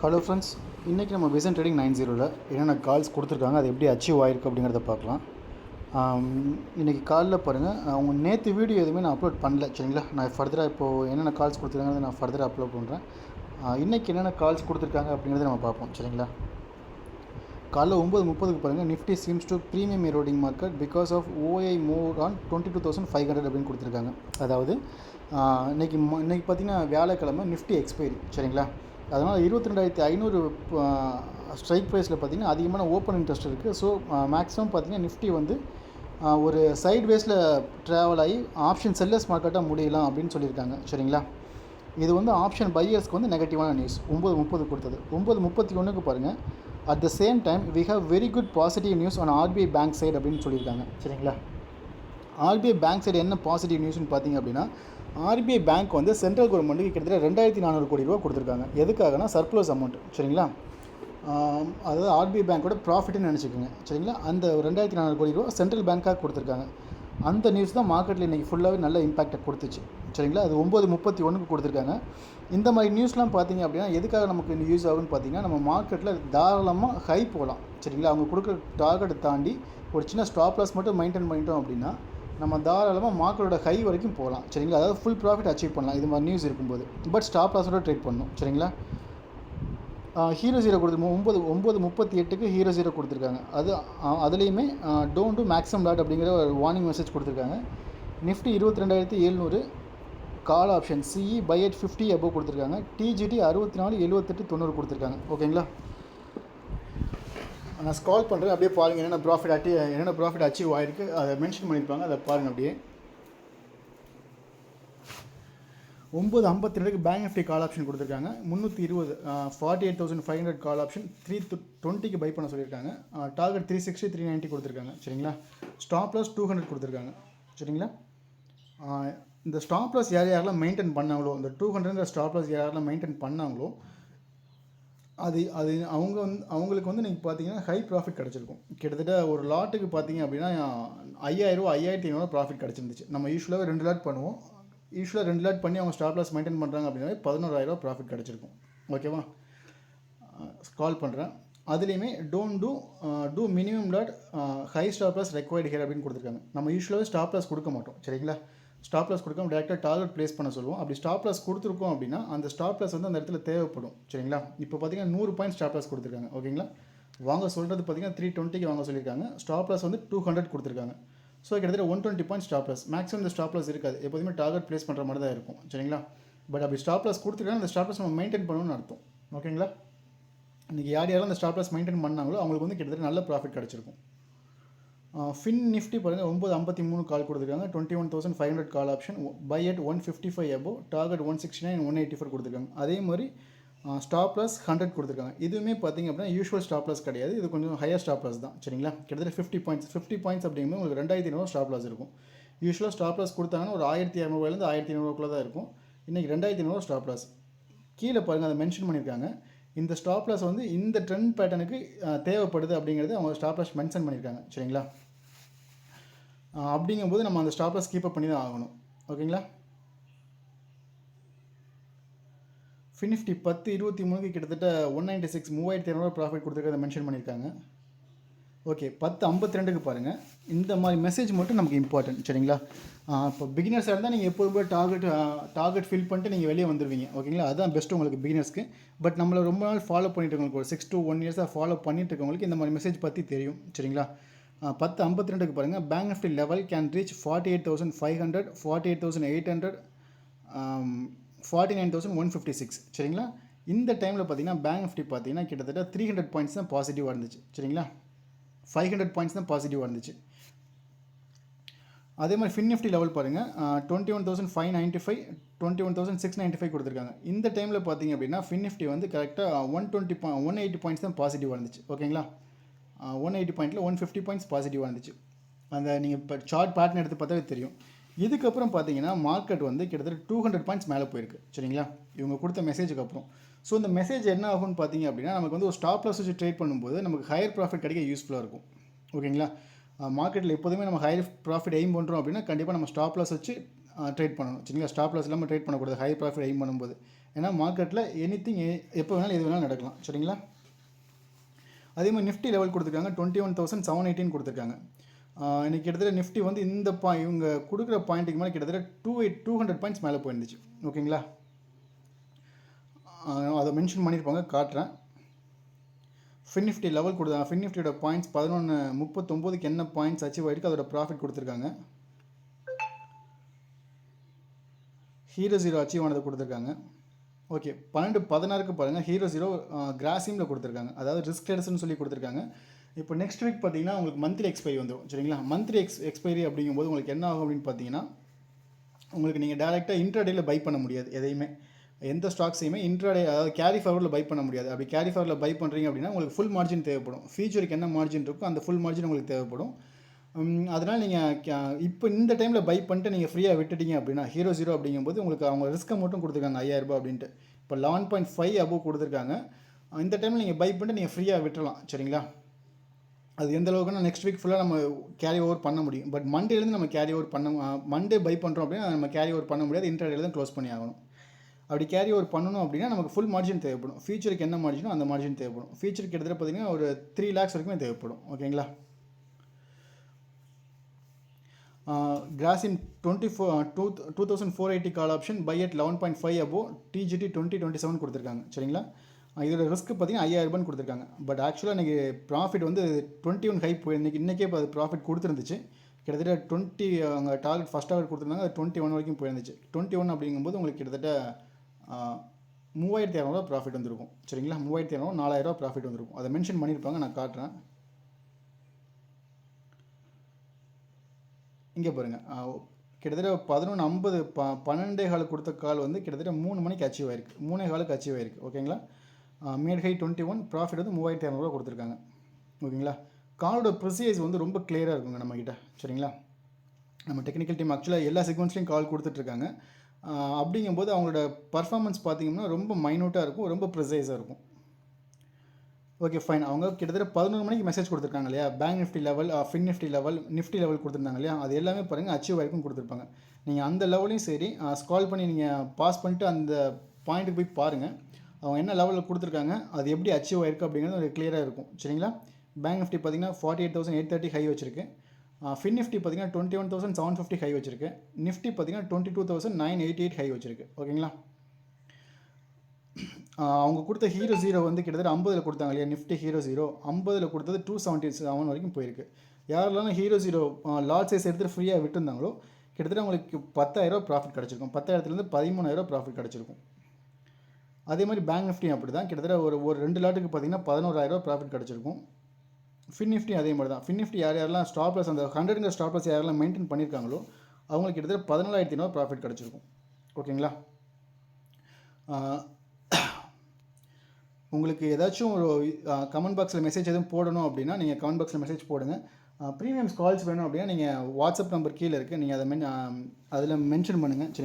Hello friends, இன்றைக்கி நம்ம vision trading 90ல் என்னென்ன கால்ஸ் கொடுத்துருக்காங்க, அது எப்படி அச்சீவ் ஆகிருக்கு அப்படிங்கிறத பார்க்கலாம். இன்றைக்கி காலில் பாருங்கள், அவங்க நேற்று வீடியோ எதுவுமே நான் அப்லோட் பண்ணல. சரிங்களா, நான் ஃபர்தராக இப்போது என்னென்ன கால்ஸ் கொடுத்துருக்காங்க நான் ஃபர்தராக அப்லோட் பண்ணுறேன். இன்றைக்கி என்னென்ன கால்ஸ் கொடுத்துருக்காங்க அப்படிங்கிறத நம்ம பார்ப்போம். சரிங்களா, காலைல 9:30 பாருங்கள், Nifty seems to premium eroding market because of OI move on 22,500 அப்படின்னு கொடுத்துருக்காங்க. அதாவது இன்றைக்கி பார்த்திங்கன்னா வியாழக்கிழமை நிஃப்டி எக்ஸ்பைரி. சரிங்களா, அதனால் 22,500 ஸ்ட்ரைக் ப்ரைஸில் பார்த்திங்கன்னா அதிகமான ஓப்பன் இன்ட்ரெஸ்ட் இருக்குது. ஸோ மேக்ஸிமம் பார்த்திங்கன்னா நிஃப்டி வந்து ஒரு சைட் வேஸில் ட்ராவல் ஆகி ஆப்ஷன் செல்லர்ஸ் மார்க்கெட்டாக முடியலாம் அப்படின்னு சொல்லியிருக்காங்க. சரிங்களா, இது வந்து ஆப்ஷன் பையர்ஸ்க்கு வந்து நெகட்டிவான நியூஸ். 9:30 கொடுத்தது. 9:31 பாருங்கள், at the same time we have very good positive news on RBI bank side அப்படின்னு சொல்லியிருக்காங்க. சரிங்களா, ஆர்பிஐ பேங்க் சைடு என்ன பாசிட்டிவ் நியூஸ்னு பார்த்திங்க அப்படின்னா, ஆர்பிஐ பேங்க் வந்து சென்ட்ரல் கவர்மெண்ட்டுக்கு கிட்டத்தட்ட 2,400 கோடி ரூபா கொடுத்துருக்காங்க. எதுக்காகனா சர்ப்ளஸ் அமௌண்ட். சரிங்களா, அதாவது ஆர்பிஐ பேங்க்கோட ப்ராஃபிட்னு நினச்சிக்கோங்க. சரிங்களா, அந்த 2,400 கோடி ரூபா சென்ட்ரல் பேங்க்காக கொடுத்துருக்காங்க. அந்த நியூஸ் தான் மார்க்கெட்டில் இன்றைக்கி ஃபுல்லாகவே நல்ல இம்பாக்டை கொடுத்துச்சு. சரிங்களா, அது 9:31 கொடுத்துருக்காங்க. இந்த மாதிரி நியூஸ்லாம் பார்த்திங்க அப்படின்னா எதுக்காக நமக்கு யூஸ் ஆகுன்னு பார்த்திங்கன்னா, நம்ம மார்க்கெட்டில் தாராளமாக ஹை போகலாம். சரிங்களா, அவங்க கொடுக்குற டார்கெட்டை தாண்டி ஒரு சின்ன ஸ்டாப் லாஸ் மட்டும் மெயின்டைன் பண்ணிட்டோம் அப்படின்னா நம்ம தாராளமாக மார்க்கெட்டோட ஹை வரைக்கும் போகலாம். சரிங்களா, அதாவது ஃபுல் ப்ராஃபிட் அச்சீவ் பண்ணலாம் இது மாதிரி நியூஸ் இருக்கும்போது. பட் ஸ்டாப் லாஸோட ட்ரேட் பண்ணணும். சரிங்களா, ஹீரோ ஜீரோ கொடுத்து 9:38 ஹீரோ ஜீரோ கொடுத்துருக்காங்க. அதுலேயுமே டோன்ட் டூ மேக்ஸிமம் லாட் அப்படிங்கிற ஒரு வார்னிங் மெசேஜ் கொடுத்துருக்காங்க. Nifty 22,700 call option CE by at 50 above கொடுத்துருக்காங்க. டிஜிடி 64, 78, 90 கொடுத்துருக்காங்க. ஓகேங்களா, நான் ஸ்கால் பண்ணுறேன், அப்படியே பாருங்கள் என்னென்ன ப்ராஃபிட் அச்சீவ் ஆகிருக்கு அதை மென்ஷன் பண்ணியிருப்பாங்க, அதை பாருங்கள். அப்படியே 9:52 பேங்க் நிஃப்டி கால் ஆப்ஷன் கொடுத்துருக்காங்க. 320 48,500 கால் ஆப்ஷன் 320 பை பண்ண சொல்லியிருக்காங்க. டார்கெட் 360, 390 கொடுத்துருக்காங்க. சரிங்களா, ஸ்டாப் லாஸ் 200 கொடுத்துருக்காங்க. சரிங்களா, இந்த ஸ்டாப் லாஸ் யாரெல்லாம் மெயின்டைன் பண்ணாங்களோ, இந்த 200 ஸ்டாப் லாஸ் யாரெல்லாம் மெயின்டைன் பண்ணாங்களோ அது அவங்களுக்கு வந்து நீங்கள் பார்த்தீங்கன்னா ஹை ப்ராஃபிட் கிடச்சிருக்கும். கிட்டத்தட்ட ஒரு லாட்டுக்கு பார்த்தீங்க அப்படின்னா 5,000, 5,500 ப்ராஃபிட் கிடச்சிருந்துச்சு. நம்ம யூஸ்வலாகவே 2 லாட் பண்ணுவோம். யூஸ்வலாக 2 லாட் பண்ணி அவங்க ஸ்டாப் லாஸ் மெயின்டைன் பண்ணுறாங்க அப்படின்னா 11,000 ப்ராஃபிட் கிடச்சிருக்கும். ஓகேவா, கால் பண்ணுறேன். அதுலேயுமே don't do minimum lot high stop loss required here அப்படின்னு கொடுத்துருக்காங்க. நம்ம யூஸ்வலாகவே ஸ்டாப் லாஸ் கொடுக்க மாட்டோம். சரிங்களா, ஸ்டாப் லாஸ் கொடுக்காம டேரெக்டாக டார்கெட் ப்ளேஸ் பண்ண சொல்லுவோம். அப்படி ஸ்டாப் லாஸ் கொடுத்துருக்கோம் அப்படின்னா அந்த ஸ்டாப் லாஸ் வந்து அந்த இடத்துல தேவைப்படும். சரிங்களா, இப்போ பார்த்தீங்கன்னா 100 பாயிண்ட் ஸ்டாப் லாஸ் கொடுத்துருக்காங்க. ஓகேங்களா, வாங்க சொல்கிறது பார்த்தீங்கன்னா 320 வாங்க சொல்லியிருக்காங்க. ஸ்டாப் லாஸ் வந்து 200 கொடுத்துருக்காங்க. ஸோ கிட்டத்தட்ட 120 பாயிண்ட் ஸ்டாப் லாஸ். மேக்ஸிமம் இந்த ஸ்டாப் லாஸ் இருக்காது, எப்போதுமே டார்கெட் ப்ளேஸ் பண்ணுற மாதிரி தான் இருக்கும். சரிங்களா, பட் அப்படி ஸ்டாப் லாஸ் கொடுத்துருக்காங்க, அந்த ஸ்டாப் லாஸ் நம்ம மெயின்டைன் பண்ணணும்னு அர்த்தம். ஓகேங்களா, இன்றைக்கி யாரெல்லாம் அந்த ஸ்டாப் லாஸ் மெயின்டைன் பண்ணாங்களோ அவங்களுக்கு வந்து கிட்டத்தட்ட நல்ல ப்ராஃபிட் கிடச்சிருக்கும். ஃபின் நிஃப்டி பாருங்கள், 9:53 கால் கொடுத்துருக்காங்க. 21,500 call option by at 155 above, target 169, 184 கொடுத்துருக்காங்க. அதே மாதிரி ஸ்டாப் லாஸ் 100 கொடுத்துருக்காங்க. இதுவுமே பார்த்திங்க அப்படின்னா யூஸ்வல் ஸ்டாப் லாஸ் கிடையாது, இது கொஞ்சம் ஹையர் ஸ்டாப் லாஸ் தான். சரிங்களா, கிட்டத்தட்ட 50 பாயிண்ட்ஸ் அப்படிங்கும்போது உங்களுக்கு 2,500 ஸ்டாப் லாஸ் இருக்கும். யூஸ்வலாக ஸ்டாப் லாஸ் கொடுத்தாங்கன்னா ஒரு 1,200 1,500 தான் இருக்கும். இன்றைக்கி 2,500 ஸ்டாப் லாஸ். கீழே பாருங்கள், அதை மென்ஷன் பண்ணியிருக்காங்க. இந்த ஸ்டாப் லாஸ் வந்து இந்த ட்ரெண்ட் பேட்டர்னுக்கு தேவைப்படுது அப்படிங்கிறது அவங்க ஸ்டாப் லாஸ் மென்ஷன் பண்ணியிருக்காங்க. சரிங்களா, அப்படிங்கும்போது நம்ம அந்த ஸ்டாப் லாஸ் கீப் அப் பண்ணி தான் ஆகணும். ஓகேங்களா, ஃபினிஃப்டி 10:23 கிட்டத்தட்ட 196 3,200 ப்ராஃபிட் கொடுத்துருக்கிறத மென்ஷன் பண்ணியிருக்காங்க. ஓகே, 10:52 பாருங்கள், இந்த மாதிரி மெசேஜ் மட்டும் நமக்கு இம்பார்ட்டன்ட். சரிங்களா, இப்போ பிகினர்ஸாக இருந்தால் நீங்கள் எப்போதுமே டார்கெட் ஃபில் பண்ணிட்டு நீங்கள் வெளியே வந்துடுவீங்க. ஓகேங்களா, அதுதான் பெஸ்ட்டு உங்களுக்கு பிகினர்ஸ்க்கு. பட் நம்மளை ரொம்ப நாள் ஃபாலோ பண்ணிட்டு இருக்கவங்களுக்கு, ஒரு 6 to 1 இயர்ஸாக ஃபாலோ பண்ணிட்டு இருக்கவங்களுக்கு இந்த மாதிரி மெசேஜ் பற்றி தெரியும். சரிங்களா, 10:52 பாருங்கள், bank Nifty level can reach 48,500, 48,800, 49,156. சரிங்களா, இந்த டைமில் பார்த்தீங்கன்னா பேங்க் நிஃப்டி பார்த்தீங்கன்னா கிட்டத்தட்ட 300 பாயிண்ட்ஸ் தான் பாசிட்டிவாக இருந்துச்சு. சரிங்களா, 500 பாயிண்ட்ஸ் தான் பாசிட்டிவாக இருந்துச்சு. அதே மாதிரி ஃபின் நிஃப்டி லெவல் பாருங்கள், 21,595, 21,695 கொடுத்துருக்காங்க. இந்த டைமில் பார்த்தீங்க அப்படின்னா ஃபின் நிஃப்டி வந்து கரெக்டாக 180 பாயிண்ட்ஸ் தான் பாசிட்டிவாக இருந்துச்சு. ஓகேங்களா, 180 பாயிண்ட்டில் 150 பாயிண்ட்ஸ் பாசிட்டிவாக இருந்துச்சு. அந்த நீங்கள் இப்போ சார்ட் பேட்டர்ன் எடுத்து பார்த்தாவே தெரியும். இதுக்கப்புறம் பார்த்தீங்கன்னா மார்க்கெட் வந்து கிட்டத்தட்ட 200 பாயிண்ட்ஸ் மேலே போயிருக்கு. சரிங்களா, இவங்க கொடுத்த மெசேஜுக்கு அப்புறம். ஸோ இந்த மெசேஜ் என்ன ஆகும்னு பார்த்தீங்க அப்படின்னா நமக்கு வந்து ஒரு ஸ்டாப் லாஸ் வச்சு ட்ரேட் பண்ணும்போது நமக்கு ஹையர் ப்ராஃபிட் கிடைக்க யூஸ்ஃபுல்லாக இருக்கும். ஓகேங்களா, மார்க்கெட்டில் எப்போதுமே நம்ம ஹையர் ப்ராஃபிட் எய்ம் பண்ணுறோம் அப்படின்னா கண்டிப்பாக நம்ம ஸ்டாப் லாஸ் வச்சு ட்ரேட் பண்ணணும். சரிங்களா, ஸ்டாப் லாஸ் இல்லாமல் ட்ரேட் பண்ணக்கூடாது ஹை ப்ராஃபிட் எய்ம் பண்ணும்போது. ஏன்னா மார்க்கெட்டில் எனிதிங் எப்போ வேணாலும் எது வேணாலும் நடக்கலாம். சரிங்களா? அதே மாதிரி நிஃப்டி லெவல் கொடுத்துருக்காங்க 21,718 கொடுத்துருக்காங்க. இன்றைக்கி கிட்டத்தட்ட நிஃப்டி வந்து இந்த இவங்க கொடுக்குற பாயிண்ட்டுக்கு மேலே கிட்டத்தட்ட 200 பாயிண்ட்ஸ் மேலே போயிருந்துச்சு. ஓகேங்களா? அதை மென்ஷன் பண்ணியிருப்பாங்க, காட்டுறேன். ஃபின் நிஃப்டி லெவல் கொடுத்தாங்க. ஃபின் நிஃப்டியோட பாயிண்ட்ஸ் 11:39க்கு என்ன பாயிண்ட்ஸ் அச்சீவ் ஆகிருக்கு, அதோட ப்ராஃபிட் கொடுத்துருக்காங்க. ஹீரோ ஜீரோ அச்சீவ் ஆனதை கொடுத்துருக்காங்க. ஓகே, 12:16க்கு பாருங்கள், ஹீரோ ஜீரோ கிராசிமில் கொடுத்துருக்காங்க, அதாவது ரிஸ்க் ஹெட்ஸ்னு சொல்லி கொடுத்துருக்காங்க. இப்போ நெக்ஸ்ட் வீக் பார்த்தீங்கன்னா உங்களுக்கு மந்த்லி எக்ஸ்பைரி வந்துடும். சரிங்களா? மந்த்லி எக்ஸ்பைரி அப்படிங்கும்போது உங்களுக்கு என்ன ஆகும் அப்படின்னு பார்த்தீங்கன்னா, உங்களுக்கு நீங்கள் டேரெக்டாக இன்ட்ராடேயில் பை பண்ண முடியாது. எதையுமே எந்த ஸ்டாக்ஸையுமே இன்ட்ராடே, அதாவது கேரி ஃபார்வர்டில் பை பண்ண முடியாது. அப்படி கேரி ஃபார்வர்டில் பை பண்ணுறீங்க அப்படின்னா உங்களுக்கு ஃபுல் மார்ஜின் தேவைப்படும். ஃபியூச்சருக்கு என்ன மார்ஜின் இருக்கோ அந்த ஃபுல் மார்ஜின் உங்களுக்கு தேவைப்படும். அதனால் நீங்கள் இப்போ இந்த டைமில் பை பண்ணிட்டு நீங்கள் ஃப்ரீயாக விட்டுட்டீங்க அப்படின்னா, ஹீரோ ஜீரோ அப்படிங்கும்போது உங்களுக்கு அவங்க ரிஸ்க்கை மட்டும் கொடுத்துருக்காங்க 5,000 அப்படின்ட்டு. இப்போ 11.5 அபோவ் கொடுத்துருக்காங்க. இந்த டைமில் நீங்கள் பை பண்ணிட்டு நீங்கள் ஃப்ரீயாக விட்டுறலாம். சரிங்களா? அது எந்த அளவுக்குன்னா நெக்ஸ்ட் வீக் ஃபுல்லாக நம்ம கேரி ஓவர் பண்ண முடியும். பட் மண்டேலேருந்து நம்ம கேரி ஓவர் மண்டே பை பண்ணுறோம் அப்படின்னா நம்ம கேரி ஓவர் பண்ண முடியாது. இன்ட்ராடேல தான் க்ளோஸ் பண்ணி ஆகணும். அப்படி கேரி ஓவர் பண்ணணும் அப்படின்னா நமக்கு ஃபுல் மார்ஜின் தேவைப்படும். ஃபியூச்சருக்கு என்ன மார்ஜினோ அந்த மார்ஜின் தேவைப்படும். ஃபியூச்சருக்கு கிட்டத்தட்ட பார்த்தீங்கன்னா ஒரு 3 lakhs வரைக்குமே தேவைப்படும். ஓகேங்களா? Grasim 2480 call option by at 11.5 above டிஜிடி 2027 கொடுத்துருக்காங்க. சரிங்களா? இதோட ரிஸ்க் பார்த்தீங்கன்னா 5,000 கொடுத்துருக்காங்க. பட் ஆக்சுவலாக இன்றைக்கி ப்ராஃபிட் வந்து 21 ஹை இன்றைக்கே இப்போ அது ப்ராஃபிட் கொடுத்துருந்துச்சு. கிட்டத்தட்ட 20 அவங்க டார்கெட் ஃபஸ்ட் டார்கெட் கொடுத்துருந்தாங்க, அது 21 வரைக்கும் போயிருந்துச்சு. 21 அப்படிங்கும்போது உங்களுக்கு கிட்டத்தட்ட 3,200 ப்ராஃபிட் வந்துருக்கும். சரிங்களா? 3,200 4,000 ப்ராஃபிட் வந்துருக்கும். அதை மென்ஷன் பண்ணியிருப்பாங்க, நான் காட்டுறேன். இங்கே பாருங்கள், கிட்டத்தட்ட 11:50 12:15 கொடுத்த கால் வந்து கிட்டத்தட்ட 3 மணிக்கு அச்சீவ் ஆயிருக்கு. 3:15க்கு அச்சீவ் ஆயிருக்கு. ஓகேங்களா? மேட் ஹை 21, ப்ராஃபிட் வந்து 3,200 கொடுத்துருக்காங்க. ஓகேங்களா? காலோட ப்ரிசைஸ் வந்து ரொம்ப கிளியராக இருக்குங்க நம்மக்கிட்ட. சரிங்களா? நம்ம டெக்னிக்கல் டீம் ஆக்சுவலாக எல்லா செக்மெண்ட்ஸ்லையும் கால் கொடுத்துட்ருக்காங்க. அப்படிங்கும்போது அவங்களோட பர்ஃபார்மன்ஸ் பார்த்திங்கன்னா ரொம்ப மைனூட்டாக இருக்கும், ரொம்ப ப்ரிசைஸாக இருக்கும். Okay, fine. அவங்க கிட்டத்தட்ட 11 மணிக்கு மெசேஜ் கொடுத்துருக்காங்க இல்லையா? Bank Nifty level, fin Nifty level, Nifty level கொடுத்துருந்தாங்க இல்லையா? அது எல்லாமே பாருங்கள் அச்சீவ் ஆகிருக்கும் கொடுத்துருப்பாங்க. நீங்கள் அந்த லெவலையும் சரி ஸ்க்ரால் பண்ணி நீங்கள் பாஸ் பண்ணிட்டு அந்த பாயிண்ட்டுக்கு போய் பாருங்கள், அவங்க என்ன லெவலில் கொடுத்துருக்காங்க, அது எப்படி அச்சீவ் ஆயிருக்கு அப்படிங்கிறது ஒரு கிளியராக இருக்கும். சரிங்களா? பேங்க் நிஃப்டி பார்த்தீங்கன்னா 48,830 ஹை வச்சிருக்கு. ஃபின் நிஃப்டி பார்த்தீங்கன்னா 21,750 ஹை வச்சிருக்கு. நிஃப்டி பார்த்தீங்கன்னா 22,988 ஹை வச்சிருக்கு. ஓகேங்களா? அவங்க கொடுத்த ஹீரோ ஜீரோ வந்து கிட்டத்தட்ட 50 கொடுத்தாங்க இல்லையா? நிஃப்டி ஹீரோ ஜீரோ 50 கொடுத்தது 277 வரைக்கும் போயிருக்கு. யாரெல்லாம் ஹீரோ ஜீரோ லார்ஜ் சைஸ் எடுத்துகிட்டு ஃப்ரீயாக விட்டுருந்தாங்களோ கிட்டத்தட்ட அவங்களுக்கு 10,000 ப்ராஃபிட் கிடச்சிருக்கும். 10,000லேருந்து 13,000 ப்ராஃபிட் கிடச்சிருக்கும். அதே மாதிரி பேங்க் நிஃப்டியும் அப்படி தான். கிட்டத்தட்ட ஒரு 2 லாட்டுக்கு பார்த்தீங்கன்னா 11,000 ப்ராஃபிட் கிடச்சிருக்கும். ஃபின் நிஃப்டி அதே மாதிரி தான். ஃபின் நிஃப்டி யாரெல்லாம் ஸ்டாப் லாஸ் அந்த 100ங்கிற ஸ்டாப் லாஸ் யாரெல்லாம் மெயின்டைன் பண்ணியிருக்காங்களோ அவங்களுக்கு கிட்டத்தட்ட 14,500 ப்ராஃபிட் கிடச்சிருக்கும். ஓகேங்களா? உங்களுக்கு ஏதாச்சும் ஒரு கமெண்ட் பாக்ஸில் மெசேஜ் எதுவும் போடணும் அப்படின்னா நீங்கள் கமெண்ட் பாக்ஸில் மெசேஜ் போடுங்க. ப்ரீமியம்ஸ் கால்ஸ் வேணும் அப்படின்னா நீங்கள் வாட்ஸ்அப் நம்பர் கீழே இருக்குது, நீங்கள் அதை அதில் மென்ஷன் பண்ணுங்கள். சரி.